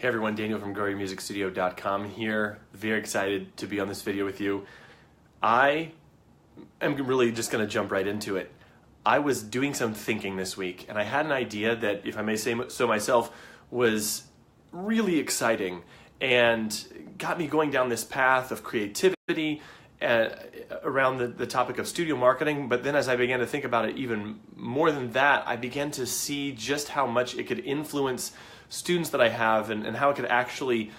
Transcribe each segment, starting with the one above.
Hey everyone, Daniel from GrowYourMusicStudio.com here. Very excited to be on this video with you. I am really just going to jump right into it. I was doing some thinking this week and I had an idea that, if I may say so myself, was really exciting and got me going down this path of creativity around the topic of studio marketing. But then as I began to think about it even more than that, I began to see just how much it could influence students that I have and how it could actually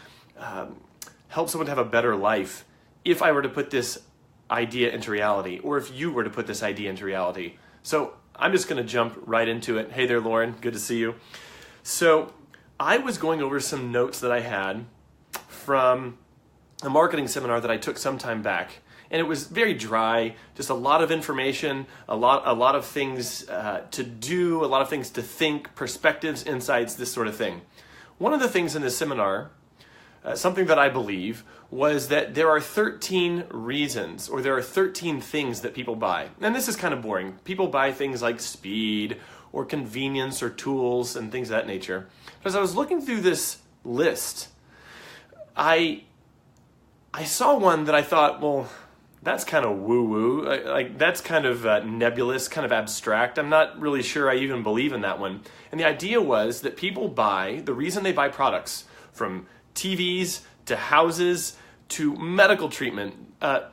help someone to have a better life if I were to put this idea into reality, or if you were to put this idea into reality. So I'm just going to jump right into it. Hey there, Lauren. Good to see you. So I was going over some notes that I had from a marketing seminar that I took some time back. And it was very dry, just a lot of information, a lot of things to do, a lot of things to think, perspectives, insights, this sort of thing. One of the things in this seminar, something that I believe, was that there are 13 reasons, or there are 13 things that people buy. And this is kind of boring. People buy things like speed, or convenience, or tools, and things of that nature. But as I was looking through this list, I saw one that I thought, well, that's kind of woo-woo, like that's kind of nebulous, kind of abstract. I'm not really sure I even believe in that one. And the idea was that people buy, the reason they buy products, from TVs to houses to medical treatment,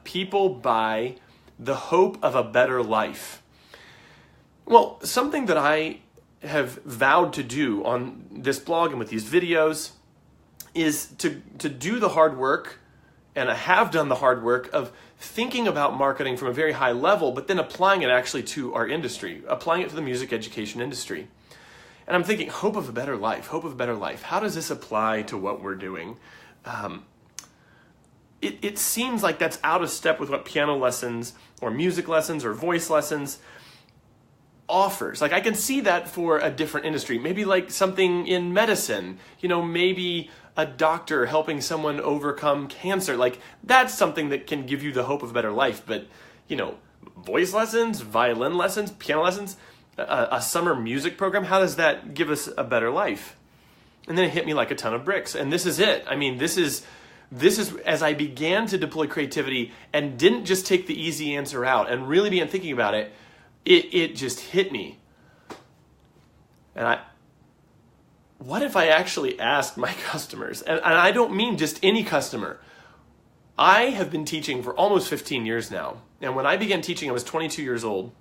people buy the hope of a better life. Well, something that I have vowed to do on this blog and with these videos is to do the hard work, and I have done the hard work of thinking about marketing from a very high level, but then applying it actually to our industry, applying it to the music education industry. And I'm thinking, hope of a better life, hope of a better life. How does this apply to what we're doing? It seems like that's out of step with what piano lessons or music lessons or voice lessons offers. Like I can see that for a different industry, maybe like something in medicine, maybe a doctor helping someone overcome cancer. Like that's something that can give you the hope of a better life. But, voice lessons, violin lessons, piano lessons, a summer music program, how does that give us a better life? And then it hit me like a ton of bricks. And this is it. I mean, this is as I began to deploy creativity and didn't just take the easy answer out and really began thinking about it, it just hit me. And what if I actually asked my customers, and I don't mean just any customer. I have been teaching for almost 15 years now. And when I began teaching, I was 22 years old.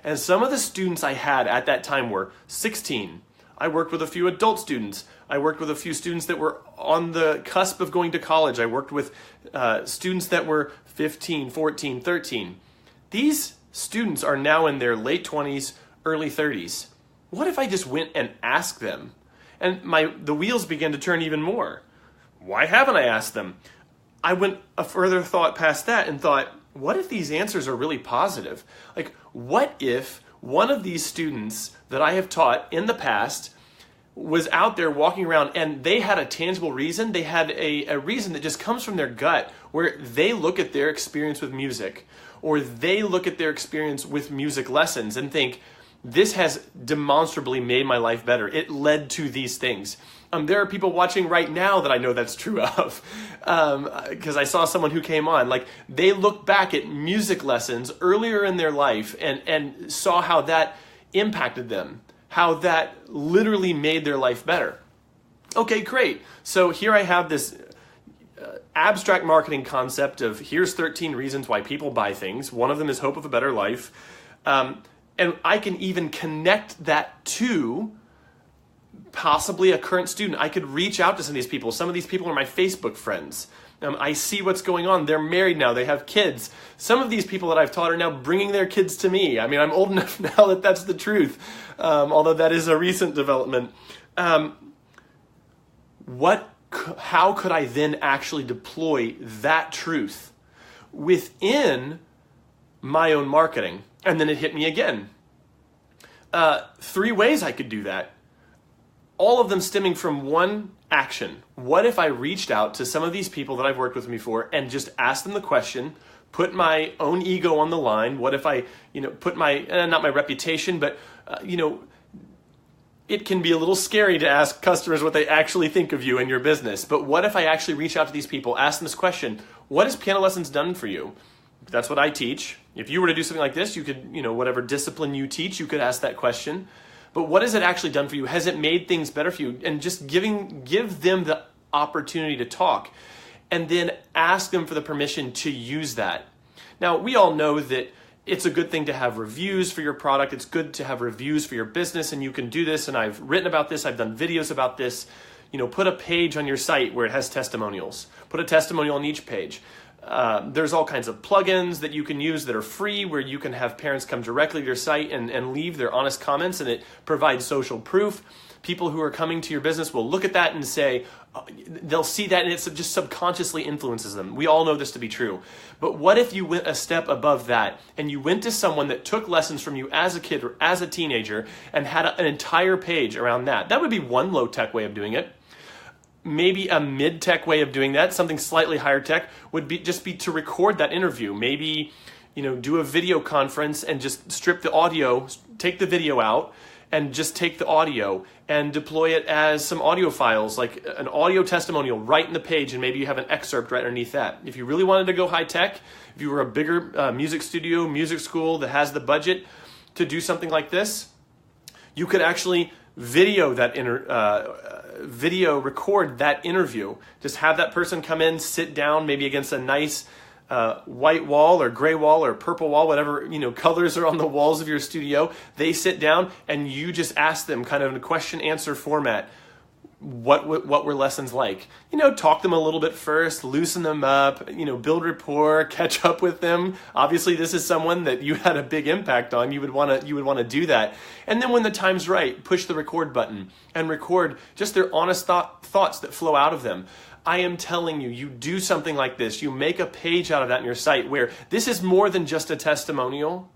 And some of the students I had at that time were 16. I worked with a few adult students. I worked with a few students that were on the cusp of going to college. I worked with students that were 15, 14, 13. These students are now in their late 20s, early 30s. What if I just went and asked them? And the wheels began to turn even more. Why haven't I asked them? I went a further thought past that and thought, what if these answers are really positive? Like, what if one of these students that I have taught in the past was out there walking around and they had a tangible reason, they had a reason that just comes from their gut, where they look at their experience with music, or they look at their experience with music lessons and think, this has demonstrably made my life better. It led to these things. There are people watching right now that I know that's true of, because I saw someone who came on. Like, they look back at music lessons earlier in their life and saw how that impacted them, how that literally made their life better. Okay, great. So here I have this abstract marketing concept of here's 13 reasons why people buy things. One of them is hope of a better life. And I can even connect that to possibly a current student. I could reach out to some of these people. Some of these people are my Facebook friends. I see what's going on. They're married now. They have kids. Some of these people that I've taught are now bringing their kids to me. I mean, I'm old enough now that that's the truth, although that is a recent development. How could I then actually deploy that truth within my own marketing? And then it hit me again. 3 ways I could do that. All of them stemming from one action. What if I reached out to some of these people that I've worked with before and just asked them the question, put my own ego on the line? What if I, put my, not my reputation, but, it can be a little scary to ask customers what they actually think of you and your business. But what if I actually reach out to these people, ask them this question: what has Piano Lessons done for you? That's what I teach. If you were to do something like this, you could, whatever discipline you teach, you could ask that question. But what has it actually done for you? Has it made things better for you? And just give them the opportunity to talk, and then ask them for the permission to use that. Now, we all know that it's a good thing to have reviews for your product. It's good to have reviews for your business, and you can do this, and I've written about this. I've done videos about this. Put a page on your site where it has testimonials. Put a testimonial on each page. There's all kinds of plugins that you can use that are free, where you can have parents come directly to your site and leave their honest comments, and it provides social proof. People who are coming to your business will look at that and say, they'll see that, and it just subconsciously influences them. We all know this to be true. But what if you went a step above that and you went to someone that took lessons from you as a kid or as a teenager and had an entire page around that? That would be one low-tech way of doing it. Maybe a mid-tech way of doing that, something slightly higher tech, would be to record that interview. Maybe, do a video conference and just strip the audio, take the video out, and just take the audio and deploy it as some audio files, like an audio testimonial right in the page, and maybe you have an excerpt right underneath that. If you really wanted to go high tech, if you were a bigger music studio, music school that has the budget to do something like this, you could actually video record that interview. Just have that person come in, sit down, maybe against a nice white wall or gray wall or purple wall, whatever colors are on the walls of your studio. They sit down and you just ask them, kind of in a question-answer format, what were lessons like? Talk them a little bit first, loosen them up, build rapport, catch up with them. Obviously, this is someone that you had a big impact on. You would want to do that. And then when the time's right, push the record button and record just their honest thoughts that flow out of them. I am telling you, you do something like this. You make a page out of that on your site where this is more than just a testimonial.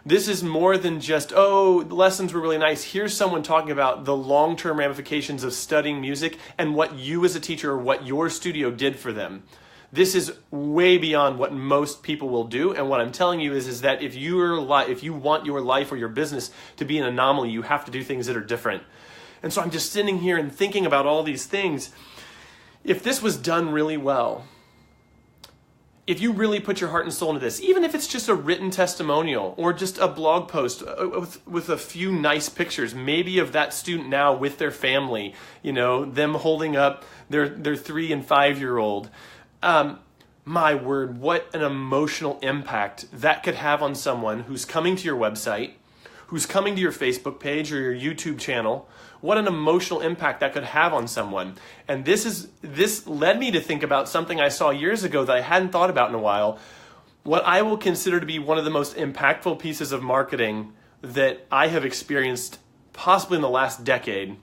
This is more than just, the lessons were really nice. Here's someone talking about the long-term ramifications of studying music and what you as a teacher or what your studio did for them. This is way beyond what most people will do. And what I'm telling you is that if you want your life or your business to be an anomaly, you have to do things that are different. And so I'm just sitting here and thinking about all these things. If this was done really well, if you really put your heart and soul into this, even if it's just a written testimonial or just a blog post with a few nice pictures, maybe of that student now with their family, them holding up their 3 and 5-year-old, my word, what an emotional impact that could have on someone who's coming to your website, who's coming to your Facebook page or your YouTube channel. What an emotional impact that could have on someone. And this led me to think about something I saw years ago that I hadn't thought about in a while. What I will consider to be one of the most impactful pieces of marketing that I have experienced possibly in the last decade.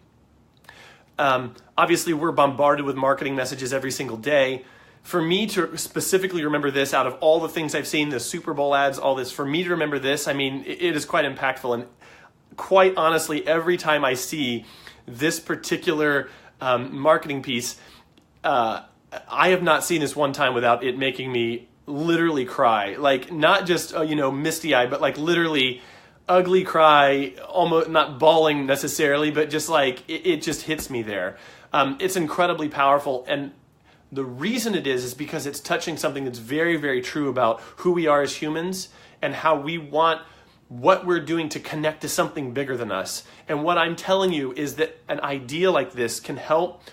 Obviously, we're bombarded with marketing messages every single day. For me to specifically remember this, out of all the things I've seen, the Super Bowl ads, all this, for me to remember this, it is quite impactful. And quite honestly, every time I see this particular marketing piece, I have not seen this one time without it making me literally cry. Like, not just, misty-eyed, but like literally ugly cry, almost not bawling necessarily, but just like, it just hits me there. It's incredibly powerful. And the reason it is because it's touching something that's very, very true about who we are as humans and how we want what we're doing to connect to something bigger than us. And what I'm telling you is that an idea like this can help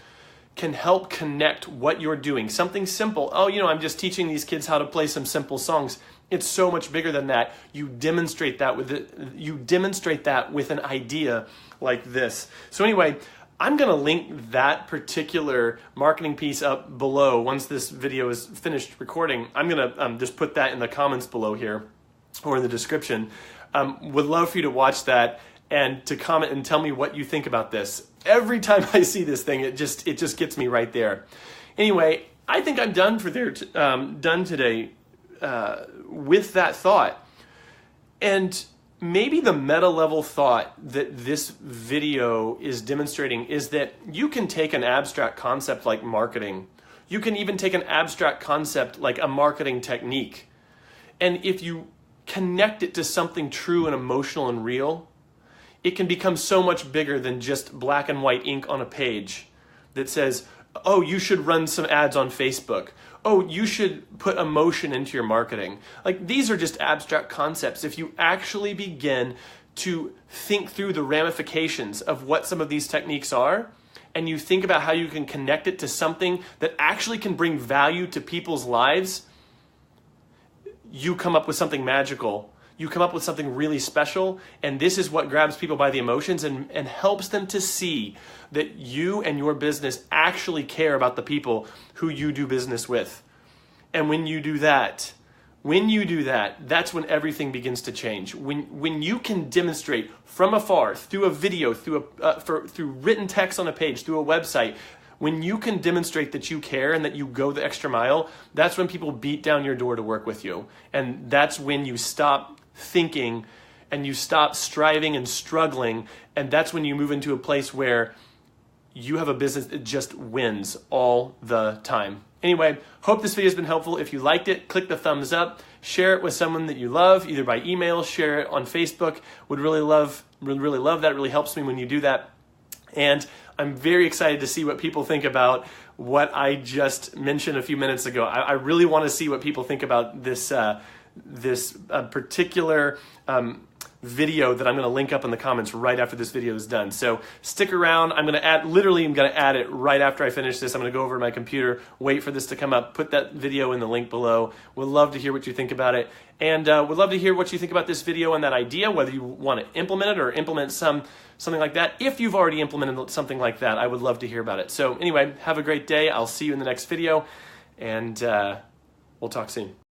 connect what you're doing. Something simple. I'm just teaching these kids how to play some simple songs. It's so much bigger than that. You demonstrate that with an idea like this. So anyway, I'm going to link that particular marketing piece up below. Once this video is finished recording, I'm going to just put that in the comments below here or in the description. Would love for you to watch that and to comment and tell me what you think about this. Every time I see this thing, it just gets me right there. Anyway, I think I'm done done today with that thought. And maybe the meta level thought that this video is demonstrating is that you can take an abstract concept like marketing. You can even take an abstract concept like a marketing technique. And if you connect it to something true and emotional and real, it can become so much bigger than just black and white ink on a page that says, oh, you should run some ads on Facebook. Oh, you should put emotion into your marketing. Like, these are just abstract concepts. If you actually begin to think through the ramifications of what some of these techniques are, and you think about how you can connect it to something that actually can bring value to people's lives, you come up with something magical. You come up with something really special, and this is what grabs people by the emotions and helps them to see that you and your business actually care about the people who you do business with. And when you do that, that's when everything begins to change. When you can demonstrate from afar, through a video, through written text on a page, through a website, when you can demonstrate that you care and that you go the extra mile, that's when people beat down your door to work with you. And that's when you stop thinking and you stop striving and struggling, and that's when you move into a place where you have a business that just wins all the time. Anyway, hope this video has been helpful. If you liked it, click the thumbs up, share it with someone that you love, either by email, share it on Facebook. Would really love that. It really helps me when you do that. And I'm very excited to see what people think about what I just mentioned a few minutes ago. I really want to see what people think about this particular video that I'm going to link up in the comments right after this video is done. So stick around. I'm going to add it right after I finish this. I'm going to go over to my computer, wait for this to come up, put that video in the link below. Would love to hear what you think about it. And would love to hear what you think about this video and that idea, whether you want to implement it or implement something like that. If you've already implemented something like that, I would love to hear about it. So anyway, have a great day. I'll see you in the next video, and we'll talk soon.